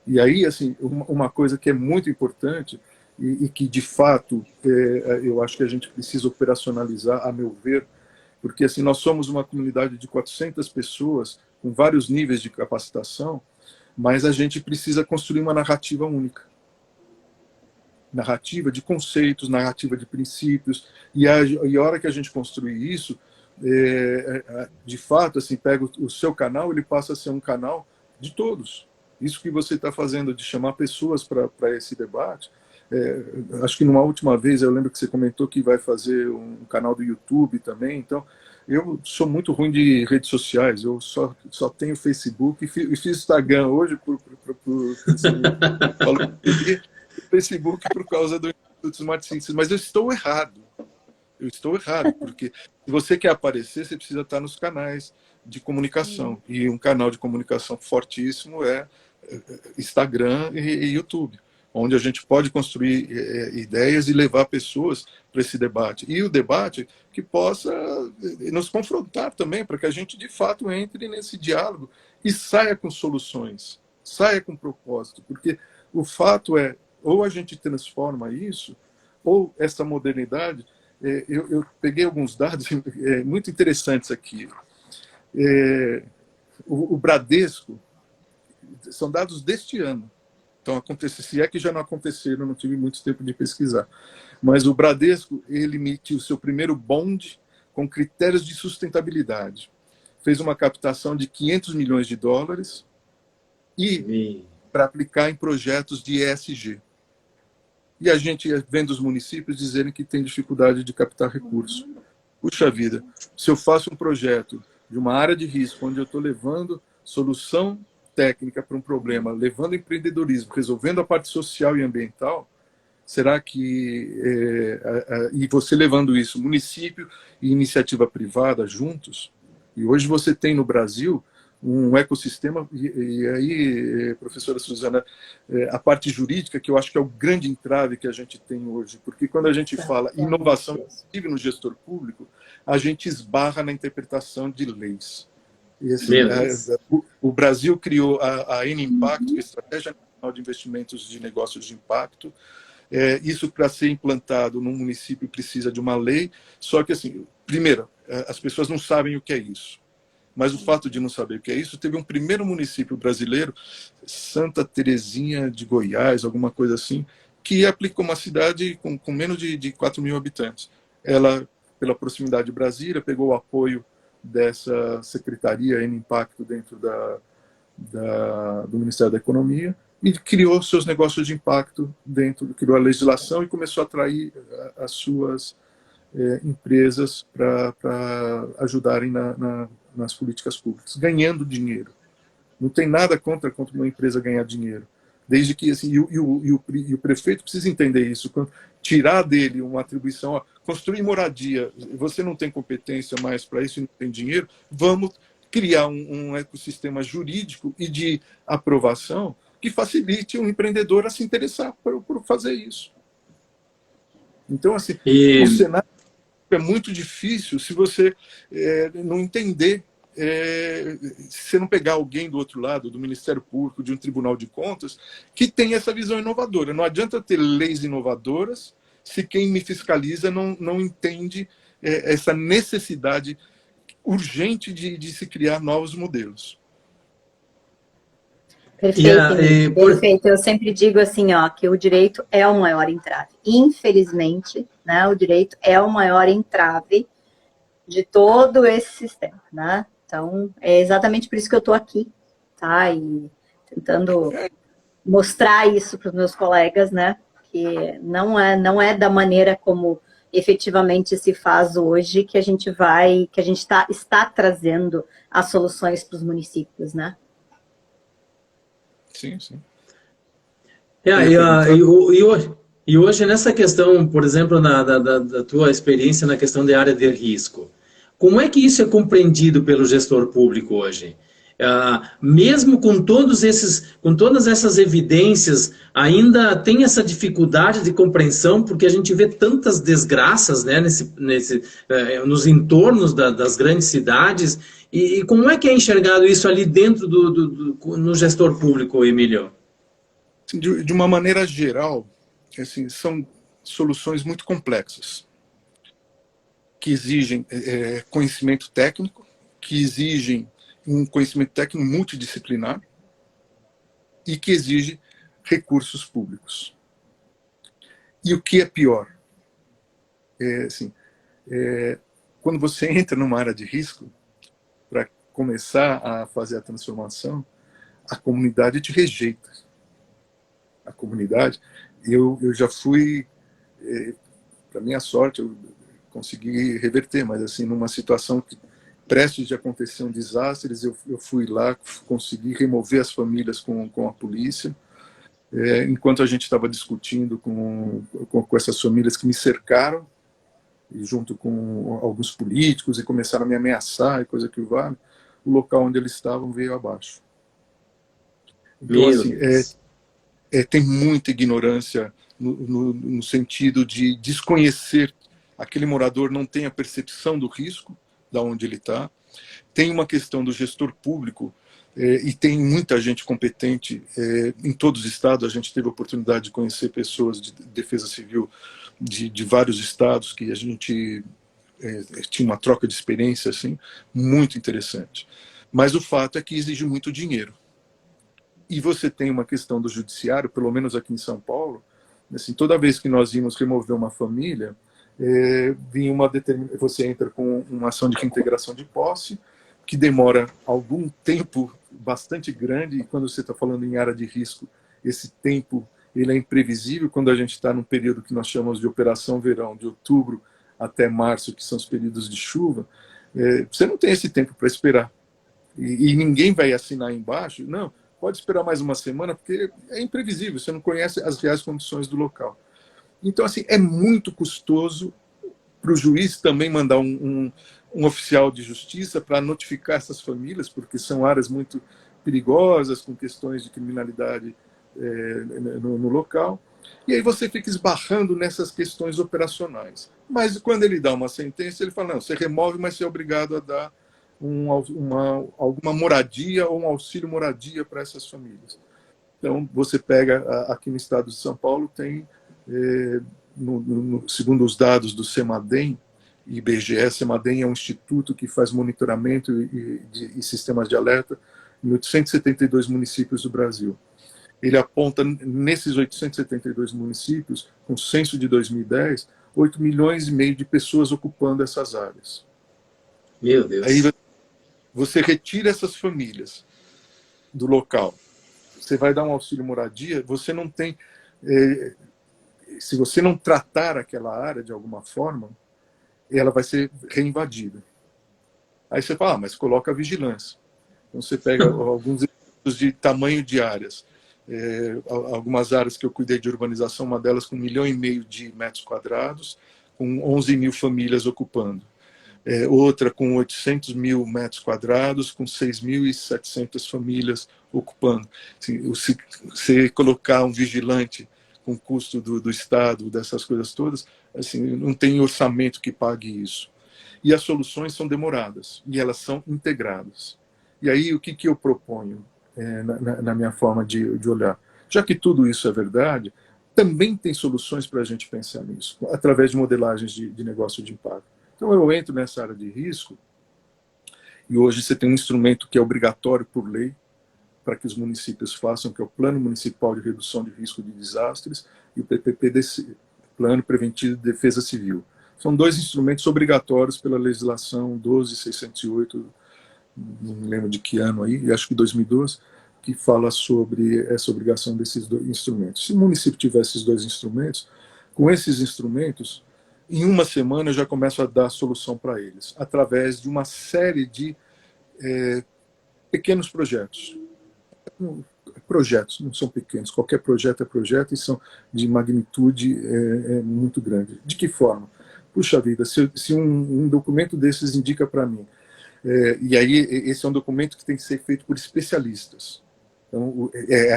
E aí, assim, uma coisa que é muito importante e que, de fato, eu acho que a gente precisa operacionalizar, a meu ver, porque assim, nós somos uma comunidade de 400 pessoas com vários níveis de capacitação, mas a gente precisa construir uma narrativa única. Narrativa de conceitos, narrativa de princípios, e a hora que a gente construir isso, de fato, assim, pega o seu canal, ele passa a ser um canal de todos. Isso que você está fazendo de chamar pessoas para esse debate, acho que numa última vez eu lembro que você comentou que vai fazer um canal do YouTube também, então eu sou muito ruim de redes sociais, eu só tenho Facebook e fiz Instagram hoje por Facebook por causa do Instituto Smart Synthesis, mas eu estou errado. Eu estou errado, porque se você quer aparecer, você precisa estar nos canais de comunicação. E um canal de comunicação fortíssimo é Instagram e YouTube, onde a gente pode construir ideias e levar pessoas para esse debate. E o debate que possa nos confrontar também, para que a gente, de fato, entre nesse diálogo e saia com soluções, saia com propósito. Porque o fato é, ou a gente transforma isso, ou essa modernidade... Eu peguei alguns dados muito interessantes aqui. O Bradesco, são dados deste ano. Então, se é que já não aconteceram, não tive muito tempo de pesquisar. Mas o Bradesco, ele emitiu o seu primeiro bond com critérios de sustentabilidade. Fez uma captação de 500 milhões de dólares e para aplicar em projetos de ESG. E a gente vendo os municípios dizerem que tem dificuldade de captar recursos. Puxa vida, se eu faço um projeto de uma área de risco, onde eu estou levando solução técnica para um problema, levando empreendedorismo, resolvendo a parte social e ambiental, será que... e você levando isso, município e iniciativa privada juntos, e hoje você tem no Brasil um ecossistema, e aí, professora Suzana, a parte jurídica, que eu acho que é o grande entrave que a gente tem hoje, porque quando a gente fala inovação, inclusive no gestor público, a gente esbarra na interpretação de leis. E, assim, o Brasil criou a N-Impacto, que é a Estratégia Nacional de Investimentos de Negócios de Impacto. Isso, para ser implantado num município, precisa de uma lei, só que, assim, primeiro, as pessoas não sabem o que é isso. Mas o fato de não saber o que é isso, teve um primeiro município brasileiro, Santa Terezinha de Goiás, alguma coisa assim, que aplicou uma cidade com menos de 4 mil habitantes. Ela, pela proximidade de Brasília, pegou o apoio dessa secretaria em impacto dentro do Ministério da Economia e criou seus negócios de impacto criou a legislação e começou a atrair as suas empresas para ajudarem nas políticas públicas, ganhando dinheiro. Não tem nada contra uma empresa ganhar dinheiro. Desde que, assim, o prefeito precisa entender isso. Tirar dele uma atribuição, construir moradia, você não tem competência mais para isso e não tem dinheiro, vamos criar um ecossistema jurídico e de aprovação que facilite um empreendedor a se interessar por fazer isso. Então, assim, o cenário é muito difícil se você não entender, se você não pegar alguém do outro lado, do Ministério Público, de um Tribunal de Contas, que tem essa visão inovadora. Não adianta ter leis inovadoras se quem me fiscaliza não entende essa necessidade urgente de se criar novos modelos. Perfeito, perfeito. Eu sempre digo assim, que o direito é o maior entrave. Infelizmente, né, o direito é o maior entrave de todo esse sistema, né? Então, é exatamente por isso que eu estou aqui, tá? E tentando mostrar isso para os meus colegas, né? Que não é da maneira como efetivamente se faz hoje que a gente está trazendo as soluções para os municípios, né? Sim, sim. E hoje, nessa questão, por exemplo, da tua experiência na questão de área de risco, como é que isso é compreendido pelo gestor público hoje? Mesmo com todas essas evidências, ainda tem essa dificuldade de compreensão, porque a gente vê tantas desgraças, né, nos entornos das grandes cidades. E como é que é enxergado isso ali dentro no gestor público, Emílio? De uma maneira geral, assim, são soluções muito complexas, que exigem conhecimento técnico, que exigem um conhecimento técnico multidisciplinar e que exige recursos públicos. E o que é pior? Quando você entra numa área de risco, para começar a fazer a transformação, a comunidade te rejeita. A comunidade, eu já fui, para minha sorte, eu consegui reverter, mas assim, numa situação que prestes de acontecer um desastre, eu fui lá, consegui remover as famílias com a polícia, enquanto a gente estava discutindo com essas famílias que me cercaram, e junto com alguns políticos, e começaram a me ameaçar, e coisa que vale, o local onde eles estavam veio abaixo. Então, assim, tem muita ignorância no sentido de desconhecer. Aquele morador não tem a percepção do risco, da onde ele está. Tem uma questão do gestor público, e tem muita gente competente em todos os estados. A gente teve a oportunidade de conhecer pessoas de defesa civil de vários estados, que a gente tinha uma troca de experiência assim, muito interessante. Mas o fato é que exige muito dinheiro. E você tem uma questão do judiciário, pelo menos aqui em São Paulo, assim, toda vez que nós íamos remover uma família, vinha você entra com uma ação de reintegração de posse, que demora algum tempo bastante grande, e quando você está falando em área de risco, esse tempo ele é imprevisível. Quando a gente está num período que nós chamamos de operação verão, de outubro até março, que são os períodos de chuva, você não tem esse tempo para esperar. E ninguém vai assinar embaixo, não, pode esperar mais uma semana, porque é imprevisível, você não conhece as reais condições do local. Então, assim, é muito custoso para o juiz também mandar um oficial de justiça para notificar essas famílias, porque são áreas muito perigosas, com questões de criminalidade no local. E aí você fica esbarrando nessas questões operacionais. Mas quando ele dá uma sentença, ele fala, não, você remove, mas você é obrigado a dar alguma moradia ou um auxílio moradia para essas famílias. Então, você pega, aqui no estado de São Paulo, tem, segundo os dados do CEMADEM, IBGE, CEMADEM é um instituto que faz monitoramento e sistemas de alerta em 872 municípios do Brasil. Ele aponta, nesses 872 municípios, com o censo de 2010, 8 milhões e meio de pessoas ocupando essas áreas. Meu Deus. Aí você retira essas famílias do local, você vai dar um auxílio moradia, você não tem... se você não tratar aquela área de alguma forma, ela vai ser reinvadida. Aí você fala, mas coloca a vigilância. Então você pega alguns exemplos de tamanho de áreas. Algumas áreas que eu cuidei de urbanização, uma delas com 1,5 milhão de metros quadrados, com 11 mil famílias ocupando. Outra com 800 mil metros quadrados, com 6.700 famílias ocupando. Assim, se você colocar um vigilante com custo do Estado, dessas coisas todas, assim, não tem orçamento que pague isso. E as soluções são demoradas, e elas são integradas. E aí, o que eu proponho na minha forma de olhar? Já que tudo isso é verdade, também tem soluções para a gente pensar nisso, através de modelagens de negócio de impacto. Então, eu entro nessa área de risco, e hoje você tem um instrumento que é obrigatório por lei, para que os municípios façam, que é o Plano Municipal de Redução de Risco de Desastres e o PPPDC, Plano Preventivo de Defesa Civil. São dois instrumentos obrigatórios pela legislação 12.608, não me lembro de que ano aí, acho que 2012, que fala sobre essa obrigação desses dois instrumentos. Se o município tiver esses dois instrumentos, com esses instrumentos, em uma semana eu já começo a dar solução para eles, através de uma série de pequenos projetos. Projetos, não são pequenos, qualquer projeto é projeto e são de magnitude muito grande. De que forma? Puxa vida, se um documento desses indica para mim, e aí esse é um documento que tem que ser feito por especialistas. Então,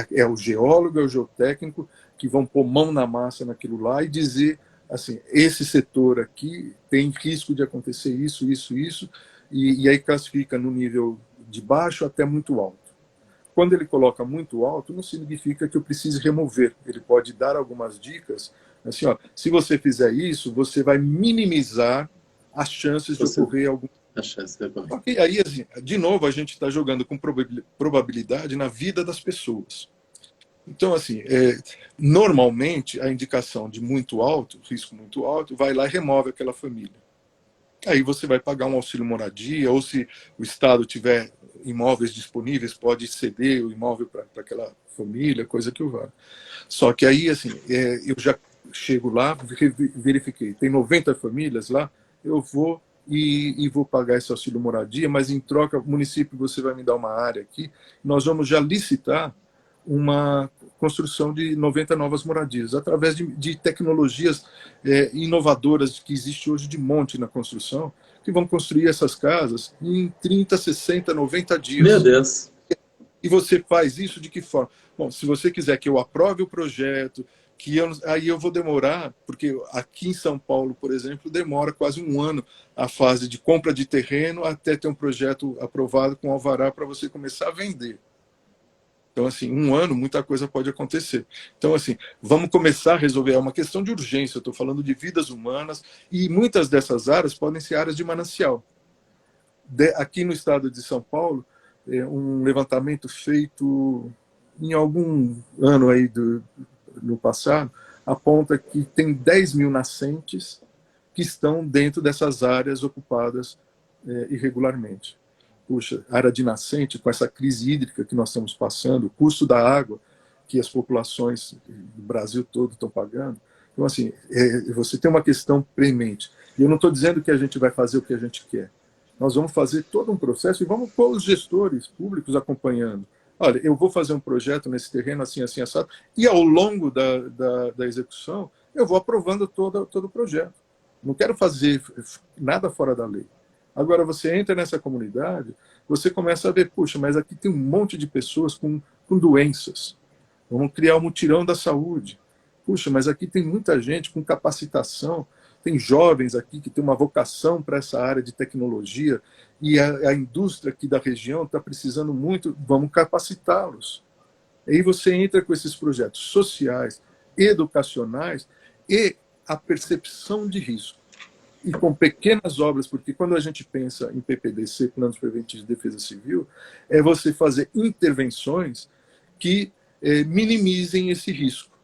é o geólogo, é o geotécnico que vão pôr mão na massa naquilo lá e dizer assim, esse setor aqui tem risco de acontecer isso, isso, isso, e aí classifica no nível de baixo até muito alto. Quando ele coloca muito alto, não significa que eu precise remover. Ele pode dar algumas dicas, assim, ó, se você fizer isso, você vai minimizar as chances de ocorrer algum A chance de ocorrer. Só que aí, assim, de novo, a gente está jogando com probabilidade na vida das pessoas. Então, assim, normalmente a indicação de muito alto, risco muito alto, vai lá e remove aquela família. Aí você vai pagar um auxílio moradia, ou se o Estado tiver imóveis disponíveis, pode ceder o imóvel para aquela família, coisa que o vale. Só que aí, assim, eu já chego lá, verifiquei, tem 90 famílias lá, eu vou e vou pagar esse auxílio moradia, mas em troca, o município, você vai me dar uma área aqui, nós vamos já licitar uma construção de 90 novas moradias, através de tecnologias inovadoras que existe hoje de monte na construção, que vão construir essas casas em 30, 60, 90 dias. Meu Deus! E você faz isso de que forma? Bom, se você quiser que eu aprove o projeto, aí eu vou demorar, porque aqui em São Paulo, por exemplo, demora quase um ano a fase de compra de terreno até ter um projeto aprovado com alvará para você começar a vender. Então, assim, um ano, muita coisa pode acontecer. Então, assim, vamos começar a resolver. É uma questão de urgência, eu estou falando de vidas humanas, e muitas dessas áreas podem ser áreas de manancial. Aqui no estado de São Paulo, um levantamento feito em algum ano aí no passado, aponta que tem 10 mil nascentes que estão dentro dessas áreas ocupadas irregularmente. Puxa, área de nascente, com essa crise hídrica que nós estamos passando, o custo da água que as populações do Brasil todo estão pagando. Então, assim, você tem uma questão premente. E eu não estou dizendo que a gente vai fazer o que a gente quer. Nós vamos fazer todo um processo e vamos pôr os gestores públicos acompanhando. Olha, eu vou fazer um projeto nesse terreno assim, assim, assado, e ao longo da execução, eu vou aprovando todo o projeto. Não quero fazer nada fora da lei. Agora, você entra nessa comunidade, você começa a ver, puxa, mas aqui tem um monte de pessoas com doenças. Vamos criar um mutirão da saúde. Puxa, mas aqui tem muita gente com capacitação, tem jovens aqui que têm uma vocação para essa área de tecnologia, e a indústria aqui da região está precisando muito, vamos capacitá-los. Aí você entra com esses projetos sociais, educacionais e a percepção de risco. E com pequenas obras, porque quando a gente pensa em PPDC, Planos Preventivos de Defesa Civil, é você fazer intervenções que minimizem esse risco.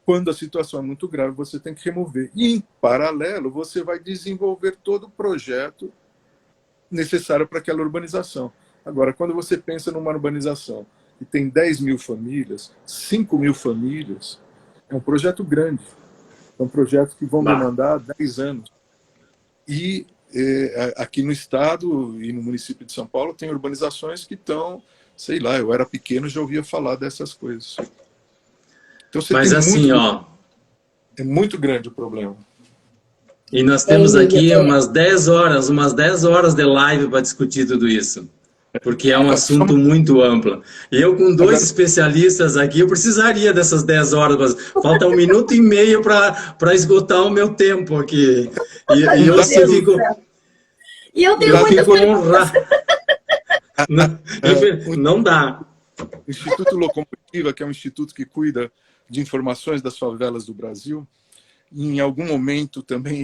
Quando a situação é muito grave, você tem que remover. E, em paralelo, você vai desenvolver todo o projeto necessário para aquela urbanização. Agora, quando você pensa numa urbanização que tem 10 mil famílias, 5 mil famílias, é um projeto grande. São projetos que vão demandar 10 anos. E aqui no estado e no município de São Paulo tem urbanizações que estão, sei lá, eu era pequeno e já ouvia falar dessas coisas. Então, mas assim, é muito grande o problema. E nós temos aqui umas 10 horas de live para discutir tudo isso. Porque é um assunto muito amplo. E eu, com dois especialistas aqui, eu precisaria dessas 10 horas. Mas falta 1 minuto e meio para esgotar o meu tempo aqui. E eu fico... E eu tenho muitas perguntas. Não dá. O Instituto Locomotiva, que é um instituto que cuida de informações das favelas do Brasil, em algum momento também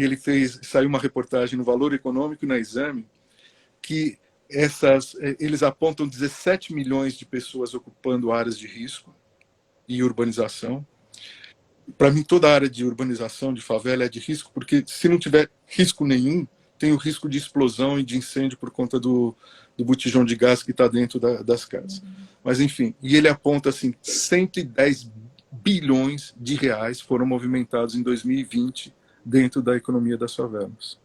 saiu uma reportagem no Valor Econômico e na Exame, que eles apontam 17 milhões de pessoas ocupando áreas de risco e urbanização. Para mim, toda a área de urbanização, de favela, é de risco, porque se não tiver risco nenhum, tem o risco de explosão e de incêndio por conta do botijão de gás que está dentro das casas. Mas, enfim, e ele aponta assim, 110 bilhões de reais foram movimentados em 2020 dentro da economia das favelas.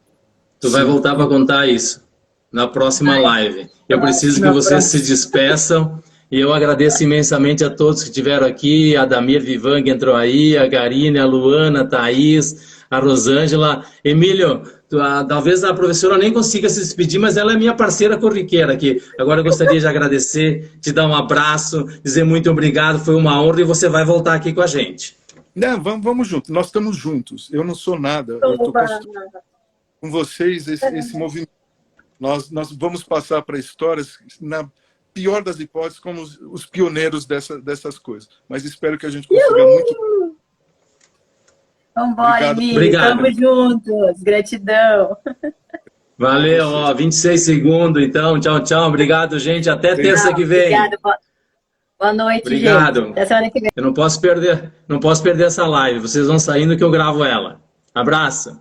Tu vai voltar para contar isso na próxima live. Eu preciso que vocês se despeçam. E eu agradeço imensamente a todos que estiveram aqui, a Damir Vivan que entrou aí, a Karine, a Luana, a Thaís, a Rosângela. Emílio, talvez a professora nem consiga se despedir, mas ela é minha parceira corriqueira aqui. Agora eu gostaria de agradecer, te dar um abraço, dizer muito obrigado, foi uma honra e você vai voltar aqui com a gente. Não, vamos juntos, nós estamos juntos. Eu não sou nada, eu estou com vocês esse movimento. Nós vamos passar para histórias, na pior das hipóteses, como os pioneiros dessas coisas. Mas espero que a gente consiga muito. Vambora, Emílio. Estamos juntos. Gratidão. Valeu, ó, 26 segundos, então. Tchau, tchau. Obrigado, gente. Até terça que vem. Obrigada. Boa noite, Obrigado. gente. Até semana que vem. Eu não posso perder essa live. Vocês vão saindo que eu gravo ela. Abraço.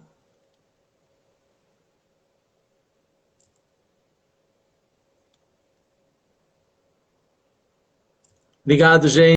Obrigado, gente.